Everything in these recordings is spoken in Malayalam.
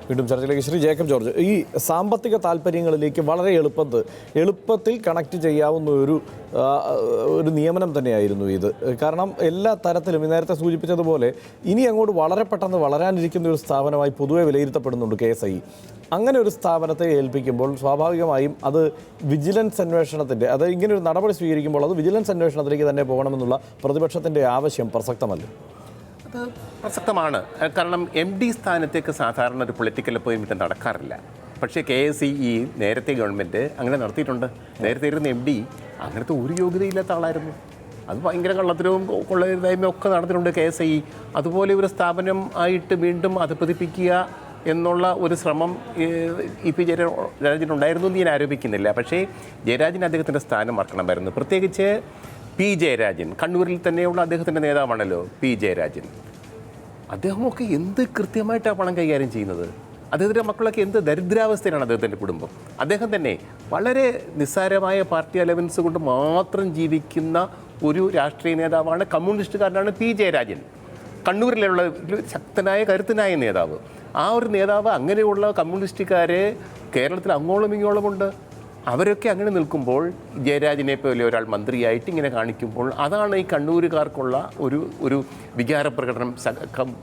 വീണ്ടും ചർച്ചയിലേക്ക് ശ്രീ ജേക്കബ് ജോർജ്, ഈ സാമ്പത്തിക താല്പര്യങ്ങളിലേക്ക് വളരെ എളുപ്പത്തിൽ കണക്ട് ചെയ്യാവുന്ന ഒരു നിയമനം തന്നെയായിരുന്നു ഇത്. കാരണം എല്ലാ തരത്തിലും നേരത്തെ സൂചിപ്പിച്ചതുപോലെ ഇനി അങ്ങോട്ട് വളരെ പെട്ടെന്ന് വളരാനിരിക്കുന്ന ഒരു സ്ഥാപനമായി പൊതുവെ വിലയിരുത്തപ്പെടുന്നുണ്ട് KSI. അങ്ങനെ ഒരു സ്ഥാപനത്തെ ഏൽപ്പിക്കുമ്പോൾ സ്വാഭാവികമായും അത് വിജിലൻസ് അന്വേഷണത്തിൻ്റെ, അത് ഇങ്ങനെ ഒരു നടപടി സ്വീകരിക്കുമ്പോൾ അത് വിജിലൻസ് അന്വേഷണത്തിലേക്ക് തന്നെ പോകണമെന്നുള്ള പ്രതിപക്ഷത്തിൻ്റെ ആവശ്യം പ്രസക്തമല്ലേ? അത് പ്രസക്തമാണ്. കാരണം MD സ്ഥാനത്തേക്ക് സാധാരണ ഒരു പൊളിറ്റിക്കൽ അപ്പോയിൻമെൻറ്റ് നടക്കാറില്ല. പക്ഷേ KSE നേരത്തെ ഗവൺമെൻറ് അങ്ങനെ നടത്തിയിട്ടുണ്ട്. നേരത്തെ ഇരുന്ന MD അങ്ങനത്തെ ഒരു യോഗ്യതയില്ലാത്ത ആളായിരുന്നു. അത് ഭയങ്കര കള്ളത്തരവും കൊള്ളരുതായ്മയും ഒക്കെ നടത്തിയിട്ടുണ്ട് KSI. അതുപോലെ ഒരു സ്ഥാപനം ആയിട്ട് വീണ്ടും അധപ്പതിപ്പിക്കുക എന്നുള്ള ഒരു ശ്രമം EP ജയരാജനുണ്ടായിരുന്നു എന്ന് ഞാൻ ആരോപിക്കുന്നില്ല. പക്ഷേ ജയരാജന് അദ്ദേഹത്തിൻ്റെ സ്ഥാനം മറക്കണമായിരുന്നു. പ്രത്യേകിച്ച് P ജയരാജൻ, കണ്ണൂരിൽ തന്നെയുള്ള അദ്ദേഹത്തിൻ്റെ നേതാവാണല്ലോ P ജയരാജൻ. അദ്ദേഹമൊക്കെ എന്ത് കൃത്യമായിട്ടാണ് പണം കൈകാര്യം ചെയ്യുന്നത്. അദ്ദേഹത്തിൻ്റെ മക്കളൊക്കെ എന്ത് ദരിദ്രാവസ്ഥയിലാണ് അദ്ദേഹത്തിൻ്റെ കുടുംബം. അദ്ദേഹം തന്നെ വളരെ നിസ്സാരമായ പാർട്ടി അലവൻസ് കൊണ്ട് മാത്രം ജീവിക്കുന്ന ഒരു രാഷ്ട്രീയ നേതാവാണ്, കമ്മ്യൂണിസ്റ്റുകാരനാണ് P ജയരാജൻ. കണ്ണൂരിലുള്ള ശക്തനായ കരുത്തനായ നേതാവ്. ആ ഒരു നേതാവ്, അങ്ങനെയുള്ള കമ്മ്യൂണിസ്റ്റുകാരെ കേരളത്തിൽ അങ്ങോളം ഇങ്ങോളമുണ്ട്. അവരൊക്കെ അങ്ങനെ നിൽക്കുമ്പോൾ ജയരാജനെ പോലെ ഒരാൾ മന്ത്രിയായിട്ട് ഇങ്ങനെ കാണിക്കുമ്പോൾ അതാണ് ഈ കണ്ണൂരുകാർക്കുള്ള ഒരു വികാരപ്രകടനം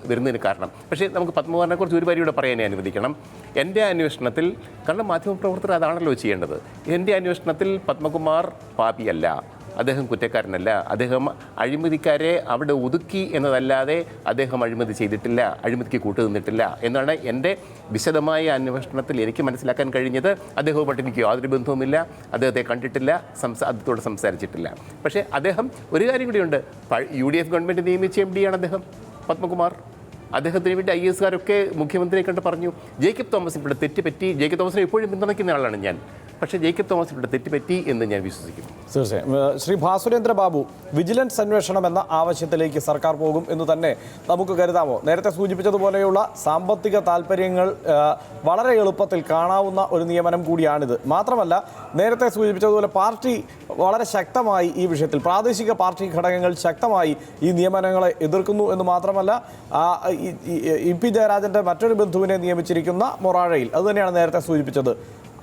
വരുന്നതിന് കാരണം. പക്ഷേ നമുക്ക് പത്മകുമാറിനെക്കുറിച്ച് ഒരു വരിയുടെ പറയാൻ അനുവദിക്കണം. എൻ്റെ അന്വേഷണത്തിൽ, കാരണം മാധ്യമപ്രവർത്തകർ അതാണല്ലോ ചെയ്യേണ്ടത്, എൻ്റെ അന്വേഷണത്തിൽ പത്മകുമാർ പാപിയല്ല, അദ്ദേഹം കുറ്റക്കാരനല്ല. അദ്ദേഹം അഴിമതിക്കാരെ അവിടെ ഒതുക്കി എന്നതല്ലാതെ അദ്ദേഹം അഴിമതി ചെയ്തിട്ടില്ല, അഴിമതിക്ക് കൂട്ടുനിന്നിട്ടില്ല എന്നാണ് എൻ്റെ വിശദമായ അന്വേഷണത്തിൽ എനിക്ക് മനസ്സിലാക്കാൻ കഴിഞ്ഞത്. അദ്ദേഹവുമായിട്ട് എനിക്ക് യാതൊരു ബന്ധവുമില്ല, അദ്ദേഹത്തെ കണ്ടിട്ടില്ല, അദ്ദേഹത്തോട് സംസാരിച്ചിട്ടില്ല. പക്ഷേ അദ്ദേഹം ഒരു കാര്യം കൂടിയുണ്ട്, UDF ഗവൺമെൻറ് നിയമിച്ച MD ആണ് അദ്ദേഹം, പത്മകുമാർ. അദ്ദേഹത്തിന് വേണ്ടി IASകാരൊക്കെ മുഖ്യമന്ത്രിയെ കണ്ട് പറഞ്ഞു, ജേക്കബ് തോമസിന് ഇവിടെ തെറ്റുപറ്റി. ജേക്കബ് തോമസിനെ എപ്പോഴും പിന്തുണയ്ക്കുന്ന ആളാണ് ഞാൻ. പക്ഷേ ജേക്കബ് തോമസിന് ഇവിടെ തെറ്റുപറ്റി എന്ന് ഞാൻ വിശ്വസിക്കുന്നു. തീർച്ചയായും. ശ്രീ ഭാസുരേന്ദ്ര ബാബു, വിജിലൻസ് അന്വേഷണം എന്ന ആവശ്യത്തിലേക്ക് സർക്കാർ പോകും എന്ന് തന്നെ നമുക്ക് കരുതാമോ? നേരത്തെ സൂചിപ്പിച്ചതുപോലെയുള്ള സാമ്പത്തിക താല്പര്യങ്ങൾ വളരെ എളുപ്പത്തിൽ കാണാവുന്ന ഒരു നിയമനം കൂടിയാണിത്. മാത്രമല്ല, നേരത്തെ സൂചിപ്പിച്ചതുപോലെ പാർട്ടി വളരെ ശക്തമായി ഈ വിഷയത്തിൽ, പ്രാദേശിക പാർട്ടി ഘടകങ്ങൾ ശക്തമായി ഈ നിയമനങ്ങളെ എതിർക്കുന്നു എന്ന് മാത്രമല്ല, EP ജയരാജൻ്റെ മറ്റൊരു ബന്ധുവിനെ നിയമിച്ചിരിക്കുന്ന മൊറാഴയിൽ, അതുതന്നെയാണ് നേരത്തെ സൂചിപ്പിച്ചത്,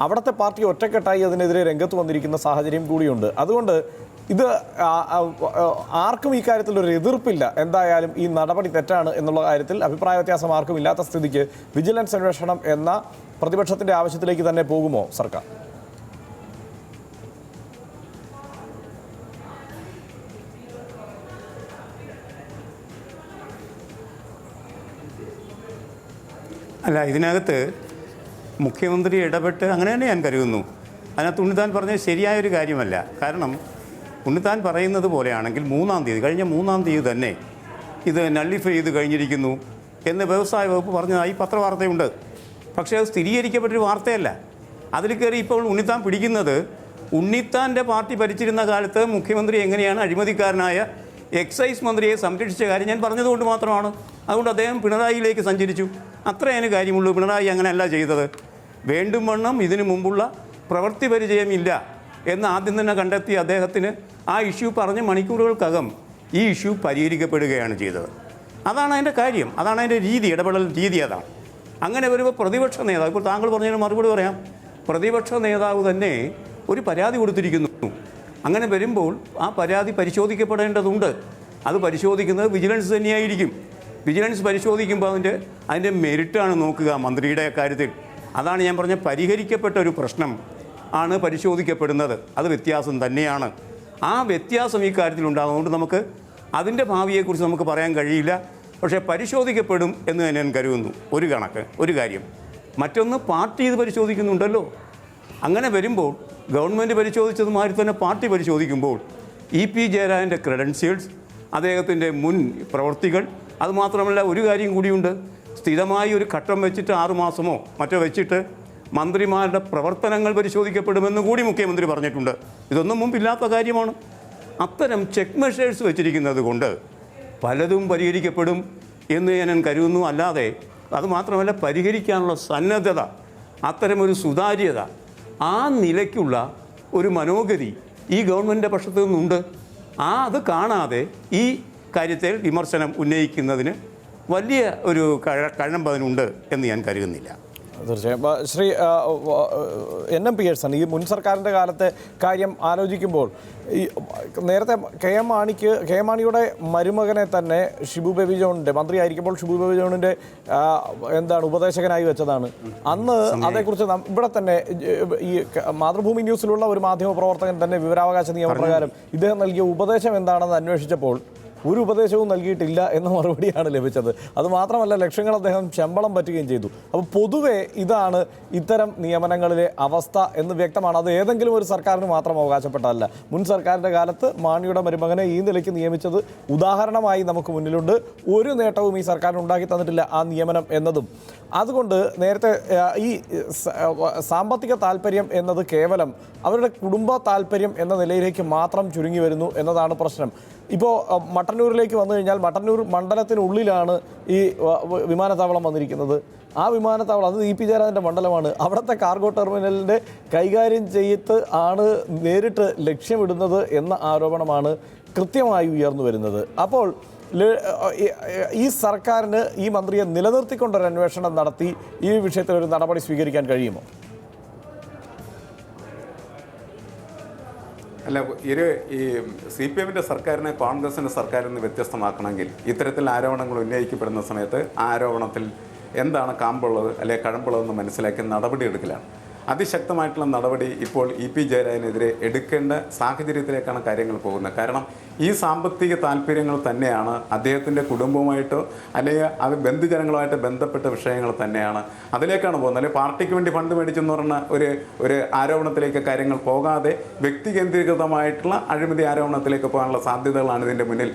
അവിടുത്തെ പാർട്ടി ഒറ്റക്കെട്ടായി അതിനെതിരെ രംഗത്ത് വന്നിരിക്കുന്ന സാഹചര്യം കൂടിയുണ്ട്. അതുകൊണ്ട് ഇത് ആർക്കും ഈ കാര്യത്തിൽ ഒരു എതിർപ്പില്ല. എന്തായാലും ഈ നടപടി തെറ്റാണ് എന്നുള്ള കാര്യത്തിൽ അഭിപ്രായ വ്യത്യാസം ആർക്കും ഇല്ലാത്ത സ്ഥിതിക്ക് വിജിലൻസ് അന്വേഷണം എന്ന പ്രതിപക്ഷത്തിൻ്റെ ആവശ്യത്തിലേക്ക് തന്നെ പോകുമോ സർക്കാർ? അല്ല, ഇതിനകത്ത് മുഖ്യമന്ത്രി ഇടപെട്ട് അങ്ങനെ തന്നെ ഞാൻ കരുതുന്നു. അതിനകത്ത് ഉണ്ണിത്താൻ പറഞ്ഞത് ശരിയായൊരു കാര്യമല്ല. കാരണം ഉണ്ണിത്താൻ പറയുന്നത് പോലെയാണെങ്കിൽ കഴിഞ്ഞ 3-ാം തീയതി തന്നെ ഇത് നള്ളിഫൈ ചെയ്ത് കഴിഞ്ഞിരിക്കുന്നു എന്ന് വ്യവസായ വകുപ്പ് പറഞ്ഞതായി പത്രവാർത്തയുണ്ട്. പക്ഷേ അത് സ്ഥിരീകരിക്കപ്പെട്ടൊരു വാർത്തയല്ല. അതിൽ കയറി ഇപ്പോൾ ഉണ്ണിത്താൻ പിടിക്കുന്നത് ഉണ്ണിത്താൻ്റെ പാർട്ടി ഭരിച്ചിരുന്ന കാലത്ത് മുഖ്യമന്ത്രി എങ്ങനെയാണ് അഴിമതിക്കാരനായ എക്സൈസ് മന്ത്രിയെ സംരക്ഷിച്ച കാര്യം ഞാൻ പറഞ്ഞതുകൊണ്ട് മാത്രമാണ്. അതുകൊണ്ട് അദ്ദേഹം പിണറായിയിലേക്ക് സഞ്ചരിച്ചു. അത്രയാണ് കാര്യമുള്ളൂ. പിണറായി അങ്ങനെയല്ല ചെയ്തത്. വേണ്ടും വണ്ണം ഇതിനു മുമ്പുള്ള പ്രവൃത്തി പരിചയമില്ല എന്ന് ആദ്യം തന്നെ കണ്ടെത്തി അദ്ദേഹത്തിന് ആ ഇഷ്യൂ പറഞ്ഞ് മണിക്കൂറുകൾക്കകം ഈ ഇഷ്യൂ പരിഹരിക്കപ്പെടുകയാണ് ചെയ്തത്. അതാണ് അതിൻ്റെ കാര്യം, അതാണ് അതിൻ്റെ രീതി, ഇടപെടൽ രീതി അതാണ്. അങ്ങനെ വരുമ്പോൾ പ്രതിപക്ഷ നേതാവ്, ഇപ്പോൾ താങ്കൾ പറഞ്ഞതിന് മറുപടി പറയാം, പ്രതിപക്ഷ നേതാവ് തന്നെ ഒരു പരാതി കൊടുത്തിരിക്കുന്നു. അങ്ങനെ വരുമ്പോൾ ആ പരാതി പരിശോധിക്കപ്പെടേണ്ടതുണ്ട്. അത് പരിശോധിക്കുന്നത് വിജിലൻസ് തന്നെയായിരിക്കും. വിജിലൻസ് പരിശോധിക്കുമ്പോൾ അതിൻ്റെ മെറിറ്റാണ് നോക്കുക മന്ത്രിയുടെ കാര്യത്തിൽ. അതാണ് ഞാൻ പറഞ്ഞ പരിഹരിക്കപ്പെട്ട ഒരു പ്രശ്നം ആണ് പരിശോധിക്കപ്പെടുന്നത്. അത് വ്യത്യാസം തന്നെയാണ്. ആ വ്യത്യാസം ഈ കാര്യത്തിലുണ്ടാകുന്നതുകൊണ്ട് നമുക്ക് അതിൻ്റെ ഭാവിയെക്കുറിച്ച് നമുക്ക് പറയാൻ കഴിയില്ല. പക്ഷേ പരിശോധിക്കപ്പെടും എന്ന് തന്നെ ഞാൻ കരുതുന്നു. ഒരു കാര്യം. മറ്റൊന്ന്, പാർട്ടി ഇത് പരിശോധിക്കുന്നുണ്ടല്ലോ. അങ്ങനെ വരുമ്പോൾ ഗവൺമെൻറ് പരിശോധിച്ചതുമാതിരി തന്നെ പാർട്ടി പരിശോധിക്കുമ്പോൾ EP ജയരാജൻ്റെ ക്രെഡൻഷ്യൽസ്, അദ്ദേഹത്തിൻ്റെ മുൻ പ്രവൃത്തികൾ, അതുമാത്രമല്ല ഒരു കാര്യം കൂടിയുണ്ട്, സ്ഥിരമായി ഒരു ഘട്ടം വെച്ചിട്ട് 6 മാസമോ മറ്റോ വെച്ചിട്ട് മന്ത്രിമാരുടെ പ്രവർത്തനങ്ങൾ പരിശോധിക്കപ്പെടുമെന്ന് കൂടി മുഖ്യമന്ത്രി പറഞ്ഞിട്ടുണ്ട്. ഇതൊന്നും മുമ്പില്ലാത്ത കാര്യമാണ്. അത്തരം ചെക്ക് മെഷേഴ്സ് വെച്ചിരിക്കുന്നത് കൊണ്ട് പലതും പരിഹരിക്കപ്പെടും എന്ന് ഞാൻ കരുതുന്നു. അല്ലാതെ അതുമാത്രമല്ല, പരിഹരിക്കാനുള്ള സന്നദ്ധത, അത്തരമൊരു സുതാര്യത, ആ നിലയ്ക്കുള്ള ഒരു മനോഗതി ഈ ഗവൺമെൻറ്റിൻ്റെ പക്ഷത്തു നിന്നുണ്ട്. അത് കാണാതെ ഈ കാര്യത്തിൽ വിമർശനം ഉന്നയിക്കുന്നതിന് വലിയ ഒരു കഴമ്പതിനുണ്ട് എന്ന് ഞാൻ കരുതുന്നില്ല. തീർച്ചയായും ശ്രീ NM പിയേഴ്സൺ, ഈ മുൻ സർക്കാരിൻ്റെ കാലത്തെ കാര്യം ആലോചിക്കുമ്പോൾ ഈ നേരത്തെ കെ എം മാണിയുടെ മരുമകനെ തന്നെ ഷിബു ബേബി ജോണിൻ്റെ മന്ത്രിയായിരിക്കുമ്പോൾ ഷിബു ബേബി ജോണിൻ്റെ ഉപദേശകനായി വെച്ചതാണ്. അന്ന് അതേക്കുറിച്ച് ഇവിടെ തന്നെ ഈ മാതൃഭൂമി ന്യൂസിലുള്ള ഒരു മാധ്യമ പ്രവർത്തകൻ തന്നെ വിവരാവകാശ നിയമപ്രകാരം ഇദ്ദേഹം നൽകിയ ഉപദേശം എന്താണെന്ന് അന്വേഷിച്ചപ്പോൾ ഒരു ഉപദേശവും നൽകിയിട്ടില്ല എന്ന മറുപടിയാണ് ലഭിച്ചത്. അതുമാത്രമല്ല, ലക്ഷങ്ങൾ അദ്ദേഹം ശമ്പളം പറ്റുകയും ചെയ്തു. അപ്പോൾ പൊതുവെ ഇതാണ് ഇത്തരം നിയമനങ്ങളിലെ അവസ്ഥ എന്ന് വ്യക്തമാണ്. അത് ഏതെങ്കിലും ഒരു സർക്കാരിന് മാത്രം അവകാശപ്പെട്ടതല്ല. മുൻ സർക്കാരിൻ്റെ കാലത്ത് മാണിയുടെ മരുമകനെ ഈ നിലയ്ക്ക് നിയമിച്ചത് ഉദാഹരണമായി നമുക്ക് മുന്നിലുണ്ട്. ഒരു നേട്ടവും ഈ സർക്കാരിന് ഉണ്ടാക്കി തന്നിട്ടില്ല ആ നിയമനം എന്നതും. അതുകൊണ്ട് നേരത്തെ ഈ സാമ്പത്തിക താല്പര്യം എന്നത് കേവലം അവരുടെ കുടുംബ താല്പര്യം എന്ന നിലയിലേക്ക് മാത്രം ചുരുങ്ങി വരുന്നു എന്നതാണ് പ്രശ്നം. ഇപ്പോൾ മട്ടന്നൂരിലേക്ക് വന്നു കഴിഞ്ഞാൽ മട്ടന്നൂർ മണ്ഡലത്തിനുള്ളിലാണ് ഈ വിമാനത്താവളം വന്നിരിക്കുന്നത്. ആ വിമാനത്താവളം അത് ഇ പി ജയരാജൻ്റെ മണ്ഡലമാണ്. അവിടുത്തെ കാർഗോ ടെർമിനലിൻ്റെ കൈകാര്യം ചെയ്ത് ആണ് നേരിട്ട് ലക്ഷ്യമിടുന്നത് എന്ന ആരോപണമാണ് കൃത്യമായി ഉയർന്നു വരുന്നത്. അപ്പോൾ ഈ സർക്കാരിന് ഈ മന്ത്രിയെ നിലനിർത്തിക്കൊണ്ടൊരു അന്വേഷണം നടത്തി ഈ വിഷയത്തിൽ ഒരു നടപടി സ്വീകരിക്കാൻ കഴിയുമോ? അല്ല, ഈ CPM-ന്റെ സർക്കാരിനെ കോൺഗ്രസിൻ്റെ സർക്കാരിൽ നിന്ന് വ്യത്യസ്തമാക്കണമെങ്കിൽ ഇത്തരത്തിൽ ആരോപണങ്ങൾ ഉന്നയിക്കപ്പെടുന്ന സമയത്ത് ആ ആരോപണത്തിൽ എന്താണ് കാമ്പുള്ളത് അല്ലെങ്കിൽ കഴമ്പുള്ളതെന്ന് മനസ്സിലാക്കി നടപടിയെടുക്കലാണ്. അതിശക്തമായിട്ടുള്ള നടപടി ഇപ്പോൾ EP ജയരാജനെതിരെ എടുക്കേണ്ട സാഹചര്യത്തിലേക്കാണ് കാര്യങ്ങൾ പോകുന്നത്. കാരണം ഈ സാമ്പത്തിക താല്പര്യങ്ങൾ തന്നെയാണ് അദ്ദേഹത്തിൻ്റെ കുടുംബവുമായിട്ടോ അല്ലെങ്കിൽ അത് ബന്ധുജനങ്ങളുമായിട്ട് ബന്ധപ്പെട്ട വിഷയങ്ങൾ തന്നെയാണ് അതിലേക്കാണ് പോകുന്നത്. അല്ലെങ്കിൽ പാർട്ടിക്ക് വേണ്ടി ഫണ്ട് മേടിച്ചെന്ന് പറഞ്ഞ ഒരു ആരോപണത്തിലേക്ക് കാര്യങ്ങൾ പോകാതെ വ്യക്തി കേന്ദ്രീകൃതമായിട്ടുള്ള അഴിമതി ആരോപണത്തിലേക്ക് പോകാനുള്ള സാധ്യതകളാണ് ഇതിൻ്റെ മുന്നിൽ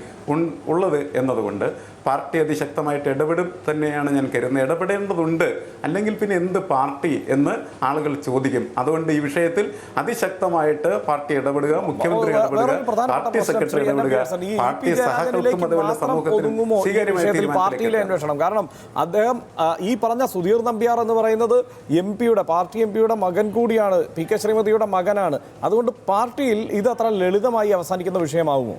ഉള്ളത് എന്നതുകൊണ്ട് പാർട്ടി അതിശക്തമായിട്ട് ഇടപെടും തന്നെയാണ് ഞാൻ കരുതുന്നത്. ഇടപെടേണ്ടതുണ്ട്, അല്ലെങ്കിൽ പിന്നെ എന്ത് പാർട്ടി എന്ന് ആളുകൾ ചോദിക്കും. അതുകൊണ്ട് ഈ വിഷയത്തിൽ അതിശക്തമായിട്ട് പാർട്ടി ഇടപെടുക, മുഖ്യമന്ത്രി ഇടപെടുക, പാർട്ടി സെക്രട്ടറി ഇടപെടുക, പാർട്ടി സഹകൾക്കും അതുപോലെ സമൂഹത്തിനും സ്വീകാര്യമായ പാർട്ടിയിലെ അന്വേഷണം. കാരണം അദ്ദേഹം ഈ പറഞ്ഞ സുധീർ നമ്പ്യാർ എന്ന് പറയുന്നത് പാർട്ടി എം പിയുടെ മകൻ കൂടിയാണ്, PK ശ്രീമതിയുടെ മകനാണ്. അതുകൊണ്ട് പാർട്ടിയിൽ ഇത് അത്ര ലളിതമായി അവസാനിക്കുന്ന വിഷയമാകുമോ?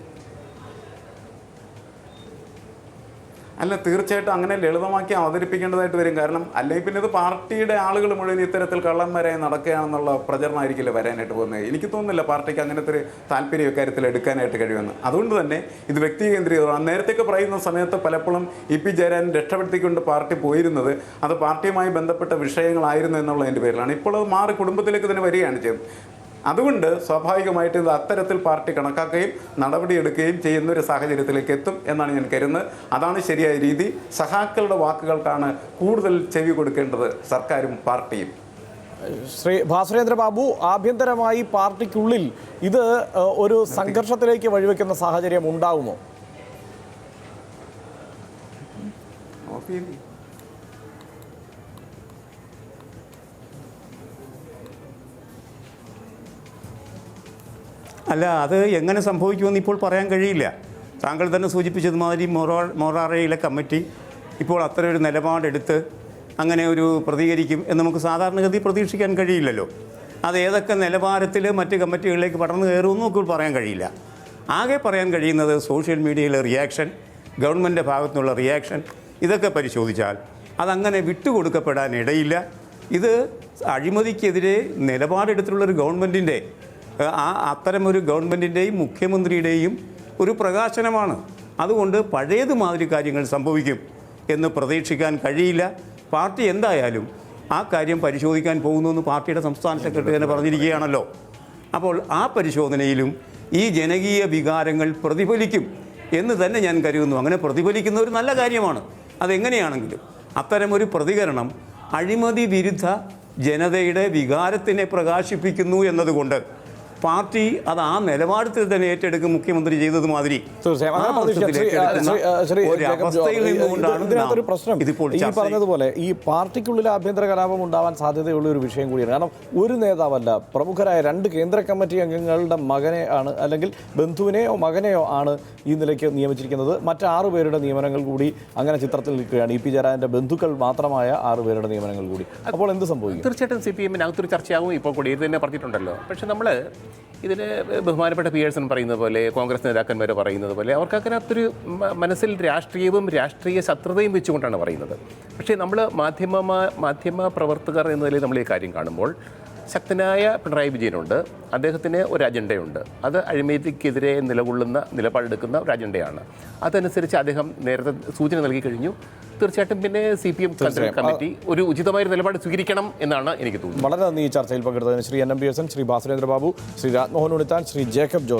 അല്ല, തീർച്ചയായിട്ടും അങ്ങനെ ലളിതമാക്കി അവതരിപ്പിക്കേണ്ടതായിട്ട് വരും. കാരണം അല്ലെങ്കിൽ പിന്നെ ഇത് പാർട്ടിയുടെ ആളുകൾ മുഴുവൻ ഇത്തരത്തിൽ കള്ളന്മാരായി നടക്കുകയാണെന്നുള്ള പ്രചരണമായിരിക്കില്ല വരാനായിട്ട് പോകുന്നത്. എനിക്ക് തോന്നുന്നില്ല പാർട്ടിക്ക് അങ്ങനത്തെ ഒരു താല്പര്യം ഇക്കാര്യത്തിൽ എടുക്കാനായിട്ട് കഴിയുമെന്ന്. അതുകൊണ്ട് തന്നെ ഇത് വ്യക്തി കേന്ദ്രീകൃതമാണ്. നേരത്തെയൊക്കെ പറയുന്ന സമയത്ത് പലപ്പോഴും EP ജയരാജൻ രക്ഷപ്പെടുത്തിക്കൊണ്ട് പാർട്ടി പോയിരുന്നത് അത് പാർട്ടിയുമായി ബന്ധപ്പെട്ട വിഷയങ്ങളായിരുന്നു എന്നുള്ളതിൻ്റെ പേരിലാണ്. ഇപ്പോൾ അത് മാറി കുടുംബത്തിലേക്ക് തന്നെ വരികയാണ് ചെയ്യുന്നത്. അതുകൊണ്ട് സ്വാഭാവികമായിട്ട് ഇത് അത്തരത്തിൽ പാർട്ടി കണക്കാക്കുകയും നടപടിയെടുക്കുകയും ചെയ്യുന്ന ഒരു സാഹചര്യത്തിലേക്ക് എത്തും എന്നാണ് ഞാൻ കരുതുന്നത്. അതാണ് ശരിയായ രീതി. സഹാക്കളുടെ വാക്കുകൾക്കാണ് കൂടുതൽ ചെവി കൊടുക്കേണ്ടത് സർക്കാരും പാർട്ടിയും. ശ്രീ ഭാസുരേന്ദ്ര ബാബു, ആഭ്യന്തരമായി പാർട്ടിക്കുള്ളിൽ ഇത് ഒരു സംഘർഷത്തിലേക്ക് വഴിവെക്കുന്ന സാഹചര്യം ഉണ്ടാകുമോ? അല്ല, അത് എങ്ങനെ സംഭവിക്കുമെന്ന് ഇപ്പോൾ പറയാൻ കഴിയില്ല. താങ്കൾ തന്നെ സൂചിപ്പിച്ചതുമാതിരി മൊറാറയിലെ കമ്മിറ്റി ഇപ്പോൾ അത്ര ഒരു നിലപാടെടുത്ത് അങ്ങനെ ഒരു പ്രതികരിക്കും എന്ന് നമുക്ക് സാധാരണഗതി പ്രതീക്ഷിക്കാൻ കഴിയില്ലല്ലോ. അത് ഏതൊക്കെ നിലവാരത്തിൽ മറ്റ് കമ്മിറ്റികളിലേക്ക് പടർന്നു കയറുമെന്നും നമുക്ക് പറയാൻ കഴിയില്ല. ആകെ പറയാൻ കഴിയുന്നത് സോഷ്യൽ മീഡിയയിലെ റിയാക്ഷൻ, ഗവൺമെൻറ്റിൻ്റെ ഭാഗത്തുനിന്നുള്ള റിയാക്ഷൻ, ഇതൊക്കെ പരിശോധിച്ചാൽ അതങ്ങനെ വിട്ടുകൊടുക്കപ്പെടാനിടയില്ല. ഇത് അഴിമതിക്കെതിരെ നിലപാടെടുത്തിട്ടുള്ളൊരു ഗവൺമെൻറ്റിൻ്റെ അത്തരമൊരു ഗവൺമെൻറ്റിൻ്റെയും മുഖ്യമന്ത്രിയുടെയും ഒരു പ്രകാശനമാണ്. അതുകൊണ്ട് പഴയതുമാതിരി കാര്യങ്ങൾ സംഭവിക്കും എന്ന് പ്രതീക്ഷിക്കാൻ കഴിയില്ല. പാർട്ടി എന്തായാലും ആ കാര്യം പരിശോധിക്കാൻ പോകുന്നു എന്ന് പാർട്ടിയുടെ സംസ്ഥാന സെക്രട്ടറി തന്നെ പറഞ്ഞിരിക്കുകയാണല്ലോ. അപ്പോൾ ആ പരിശോധനയിലും ഈ ജനകീയ വികാരങ്ങൾ പ്രതിഫലിക്കും എന്ന് തന്നെ ഞാൻ കരുതുന്നു. അങ്ങനെ പ്രതിഫലിക്കുന്ന ഒരു നല്ല കാര്യമാണ്. അതെങ്ങനെയാണെങ്കിലും അത്തരമൊരു പ്രതികരണം അഴിമതി വിരുദ്ധ ജനതയുടെ വികാരത്തിനെ പ്രകാശിപ്പിക്കുന്നു എന്നതുകൊണ്ട് പാർട്ടി അത് ആ നിലപാടത്തിൽ തന്നെ ഏറ്റെടുക്കും. മുഖ്യമന്ത്രി ചെയ്തതുമാതിരി ഇതിനകത്തൊരു പ്രശ്നം ഈ പറഞ്ഞതുപോലെ ഈ പാർട്ടിക്കുള്ളിൽ ആഭ്യന്തര കലാപം ഉണ്ടാവാൻ സാധ്യതയുള്ള ഒരു വിഷയം കൂടിയാണ്. കാരണം ഒരു നേതാവല്ല, പ്രമുഖരായ 2 കേന്ദ്ര കമ്മിറ്റി അംഗങ്ങളുടെ മകനെ ആണ് അല്ലെങ്കിൽ ബന്ധുവിനെയോ മകനെയോ ആണ് ഈ നിലയ്ക്ക് നിയമിച്ചിരിക്കുന്നത്. മറ്റ് 6 പേരുടെ നിയമനങ്ങൾ കൂടി അങ്ങനെ ചിത്രത്തിൽ നിൽക്കുകയാണ്. EP ജയരാജന്റെ ബന്ധുക്കൾ മാത്രമായ 6 പേരുടെ നിയമനങ്ങൾ കൂടി. അപ്പോൾ എന്ത് സംഭവിക്കും? തീർച്ചയായിട്ടും CPM-നകത്തൊരു ചർച്ചയാകും. ഇപ്പോൾ കൂടി ഇത് തന്നെ പറഞ്ഞിട്ടുണ്ടല്ലോ. പക്ഷെ നമ്മൾ ഇതിന് ബഹുമാനപ്പെട്ട പിയേഴ്സൺ പറയുന്നത് പോലെ കോൺഗ്രസ് നേതാക്കന്മാർ പറയുന്നത് പോലെ അവർക്ക് അത്രയൊരു മനസ്സിൽ രാഷ്ട്രീയവും രാഷ്ട്രീയ ശത്രുതയും വെച്ചുകൊണ്ടാണ് പറയുന്നത്. പക്ഷേ നമ്മൾ മാധ്യമ പ്രവർത്തകർ എന്ന നിലയിൽ നമ്മൾ ഈ കാര്യം കാണുമ്പോൾ ശക്തനായ പിണറായി വിജയനുണ്ട്, അദ്ദേഹത്തിന് ഒരു അജണ്ടയുണ്ട്. അത് അഴിമതിക്കെതിരെ നിലപാടെടുക്കുന്ന ഒരു അജണ്ടയാണ്. അതനുസരിച്ച് അദ്ദേഹം നേരത്തെ സൂചന നൽകി കഴിഞ്ഞു. തീർച്ചയായിട്ടും പിന്നെ CPM കമ്മിറ്റി ഒരു ഉചിതമായ നിലപാട് സ്വീകരിക്കണം എന്നാണ് എനിക്ക് തോന്നുന്നത്. വളരെ നന്ദി ഈ ചർച്ചയിൽ പങ്കെടുത്തതിന് ശ്രീ NM പിയേഴ്സൺ, ശ്രീ ഭാസുരേന്ദ്ര ബാബു, ശ്രീ രാജ്മോഹൻ ഉണ്ണിത്താൻ, ശ്രീ ജേക്കബ് ജോർജ്.